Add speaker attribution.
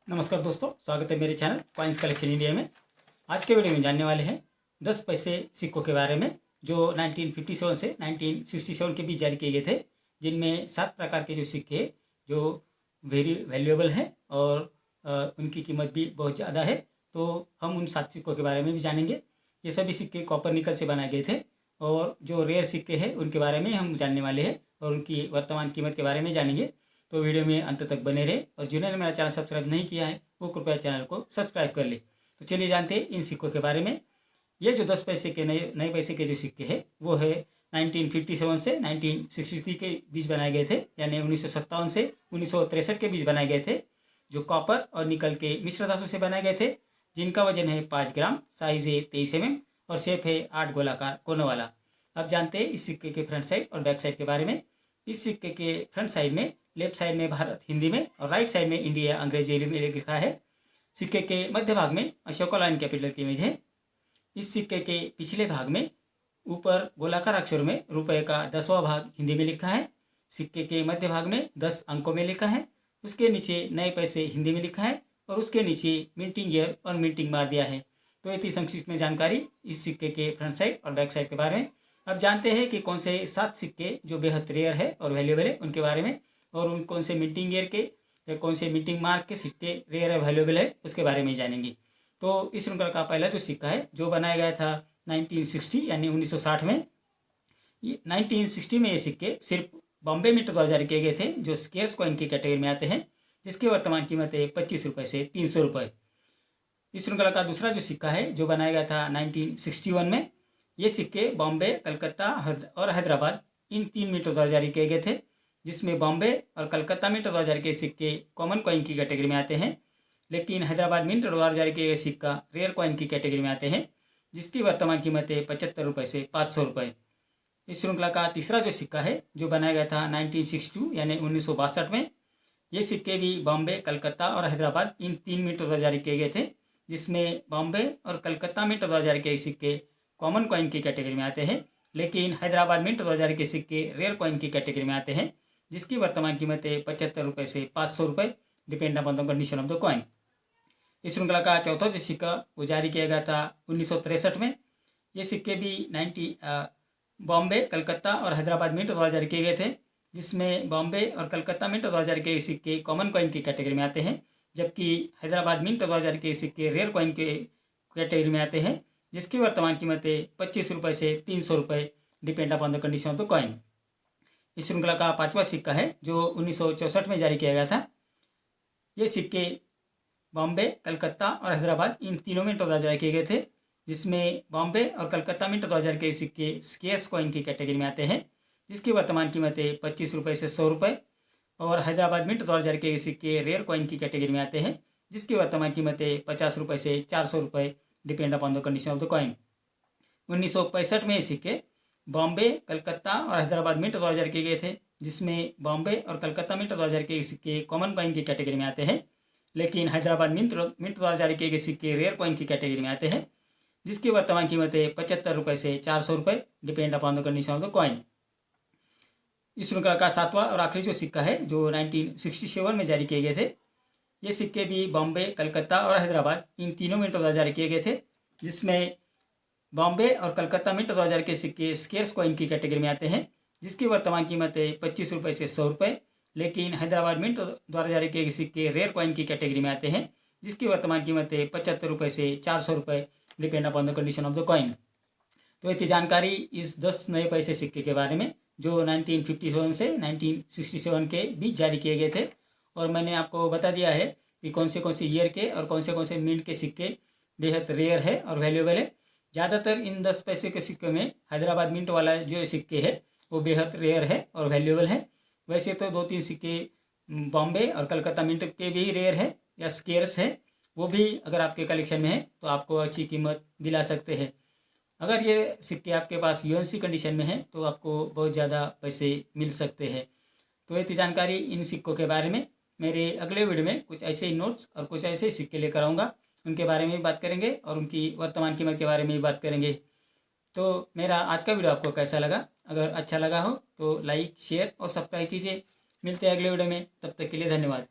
Speaker 1: नमस्कार दोस्तों, स्वागत है मेरे चैनल कॉइन्स कलेक्शन इंडिया में। आज के वीडियो में जानने वाले हैं 10 पैसे सिक्कों के बारे में जो 1957 से 1967 के बीच जारी किए गए थे, जिनमें 7 प्रकार के जो सिक्के हैं जो वेरी वैल्यूएबल हैं और उनकी कीमत भी बहुत ज़्यादा है। तो हम उन 7 सिक्कों के बारे में भी जानेंगे। ये सभी सिक्के कॉपर निकल से बनाए गए थे और जो रेयर सिक्के हैं उनके बारे में हम जानने वाले हैं और उनकी वर्तमान कीमत के बारे में जानेंगे। तो वीडियो में अंत तक बने रहे और जिन्होंने मेरा चैनल सब्सक्राइब नहीं किया है वो कृपया चैनल को सब्सक्राइब कर ले। तो चलिए जानते हैं इन सिक्कों के बारे में। ये जो 10 पैसे के नए पैसे के जो सिक्के हैं वो है 1957 से 1963 के बीच बनाए गए थे, यानी 1957 से 1963 के बीच बनाए गए थे, जो कॉपर और निकल के मिश्र धातु से बनाए गए थे, जिनका वजन है 5 ग्राम, साइज है 23 mm और शेप है 8 गोलाकार कोनों वाला। अब जानते हैं इस सिक्के के फ्रंट साइड और बैक साइड के बारे में। इस सिक्के के फ्रंट साइड में लेफ्ट साइड में भारत हिंदी में और राइट साइड में इंडिया अंग्रेजी में लिखा है। सिक्के के मध्य भाग में अशोका लाइन कैपिटल की इमेज है। इस सिक्के के पिछले भाग में ऊपर गोलाकार अक्षर में रुपए का 10वां भाग हिंदी में लिखा है। सिक्के के मध्य भाग में 10 अंकों में लिखा है। उसके नीचे नए पैसे हिंदी में लिखा है और उसके नीचे मिंटिंग ईयर और मिंटिंग मार दिया है। तो ये थी संक्षिप्त में जानकारी इस सिक्के के फ्रंट साइड और बैक साइड के बारे में। अब जानते हैं कि कौन से 7 सिक्के जो बेहद रेयर है और वैल्यूएबल है उनके बारे में, और उन कौन से मिंटिंग ईयर के या कौन से मिंटिंग मार्क के सिक्के रेयर है वैल्यूएबल है उसके बारे में जानेंगे। तो इस श्रृंखला का पहला जो सिक्का है जो बनाया गया था 1960 यानी 1960 में। 1960 में ये सिक्के सिर्फ बॉम्बे मिंट द्वारा जारी किए गए थे, जो स्केर्स कॉइन की कैटेगरी में आते हैं, जिसकी वर्तमान कीमत है 25 रुपये से 300 रुपये। इस श्रृंखला का दूसरा जो सिक्का है जो बनाया गया था 1961 में। ये सिक्के बॉम्बे, कलकत्ता और हैदराबाद इन 3 मिंटों द्वारा जारी किए गए थे, जिसमें बॉम्बे और कलकत्ता मिंट द्वारा जारी किए सिक्के कॉमन कॉइन की कैटेगरी में आते हैं, लेकिन हैदराबाद मिंट द्वारा जारी किए गए सिक्का रेयर कॉइन की कैटेगरी में आते हैं, जिसकी वर्तमान कीमत है 75 रुपये से 500 रुपये। इस श्रृंखला का तीसरा जो सिक्का है जो बनाया गया था 1962 यानी 1962 में। ये सिक्के भी बॉम्बे, कलकत्ता और हैदराबाद इन 3 मिंट द्वारा जारी किए गए थे, जिसमें बॉम्बे और कलकत्ता मिंट द्वारा जारी किए सिक्के कॉमन कॉइन की कैटेगरी में आते हैं, लेकिन हैदराबाद मिंट द्वारा जारी किए सिक्के रेयर कॉइन की कैटेगरी में आते हैं, जिसकी वर्तमान कीमत है 75 रुपये से 500 रुपये, depend upon the condition of the coin. इस श्रृंखला का चौथा जो सिक्का वो जारी किया गया था 1963 में। ये सिक्के भी बॉम्बे, कलकत्ता और हैदराबाद मिंट द्वारा जारी किए गए थे, जिसमें बॉम्बे और कलकत्ता मिंट द्वारा जारी किए सिक्के कॉमन कॉइन की कैटेगरी में आते हैं, जबकि हैदराबाद मिंट द्वारा जारी किए सिक्के रेयर कॉइन के कैटेगरी में आते हैं, जिसकी वर्तमान कीमत है 25 रुपये से 300 रुपये, depend upon the condition of the coin. इस श्रृंखला का पांचवा सिक्का है जो 1964 में जारी किया गया था। ये सिक्के बॉम्बे, कलकत्ता और हैदराबाद इन तीनों मिंट द्वारा जारी किए गए थे, जिसमें बॉम्बे और कलकत्ता मिंट द्वारा जारी किए सिक्के स्केर्स कॉइन की कैटेगरी में आते हैं, जिसकी वर्तमान कीमत है 25 रुपये से 100 रुपये, और हैदराबाद मिंट द्वारा जारी किए सिक्के रेयर कॉइन की कैटेगरी में आते हैं, जिसकी वर्तमान कीमत है 50 रुपये से 400 रुपये, depend upon the condition of the coin. 1965 में ये सिक्के बॉम्बे, कलकत्ता और हैदराबाद मिंट द्वारा जारी किए गए थे, जिसमें बॉम्बे और कलकत्ता मिंट द्वारा जारी किए सिक्के कॉमन कॉइन की कैटेगरी में आते हैं, लेकिन हैदराबाद मिंट द्वारा जारी किए गए सिक्के रेयर कॉइन की कैटेगरी में आते हैं, जिसकी वर्तमान कीमत है 75 रुपये से 400 रुपये, depend upon the condition of the coin. इस श्रृंखला का सातवां और आखिरी जो सिक्का है जो 1967 में जारी किए गए थे। ये सिक्के भी बॉम्बे, कलकत्ता और हैदराबाद इन तीनों मिंट द्वारा जारी किए गए थे, जिसमें बॉम्बे और कलकत्ता मिंट द्वारा जारी किए सिक्के स्केर्स कॉइन की कैटेगरी में आते हैं, जिसकी वर्तमान कीमत है 25 रुपये से 100 रुपये, लेकिन हैदराबाद मिंट द्वारा जारी किए सिक्के रेयर कॉइन की कैटेगरी में आते हैं, जिसकी वर्तमान कीमत है 75 रुपये से 400 रुपये, depend upon the condition of the coin. तो ये थी जानकारी इस 10 नए पैसे सिक्के के बारे में जो 1957 से 1967 के बीच जारी किए गए थे, और मैंने आपको बता दिया है कि कौन से ईयर के और कौन से मिंट के सिक्के बेहद रेयर है और वैल्यूएबल है। ज़्यादातर इन 10 पैसे के सिक्के में हैदराबाद मिंट वाला जो सिक्के है वो बेहद रेयर है और वैल्यूएबल है। वैसे तो 2-3 सिक्के बॉम्बे और कलकत्ता मिंट के भी रेयर है या स्केर्स है, वो भी अगर आपके कलेक्शन में है तो आपको अच्छी कीमत दिला सकते हैं। अगर ये सिक्के आपके पास यूएनसी कंडीशन में है तो आपको बहुत ज़्यादा पैसे मिल सकते हैं। तो ये थी जानकारी इन सिक्कों के बारे में। मेरे अगले वीडियो में कुछ ऐसे ही नोट्स और कुछ ऐसे ही सिक्के लेकर आऊँगा, उनके बारे में भी बात करेंगे और उनकी वर्तमान कीमत के बारे में भी बात करेंगे। तो मेरा आज का वीडियो आपको कैसा लगा? अगर अच्छा लगा हो तो लाइक, शेयर और सब्सक्राइब कीजिए। मिलते हैं अगले वीडियो में, तब तक के लिए धन्यवाद।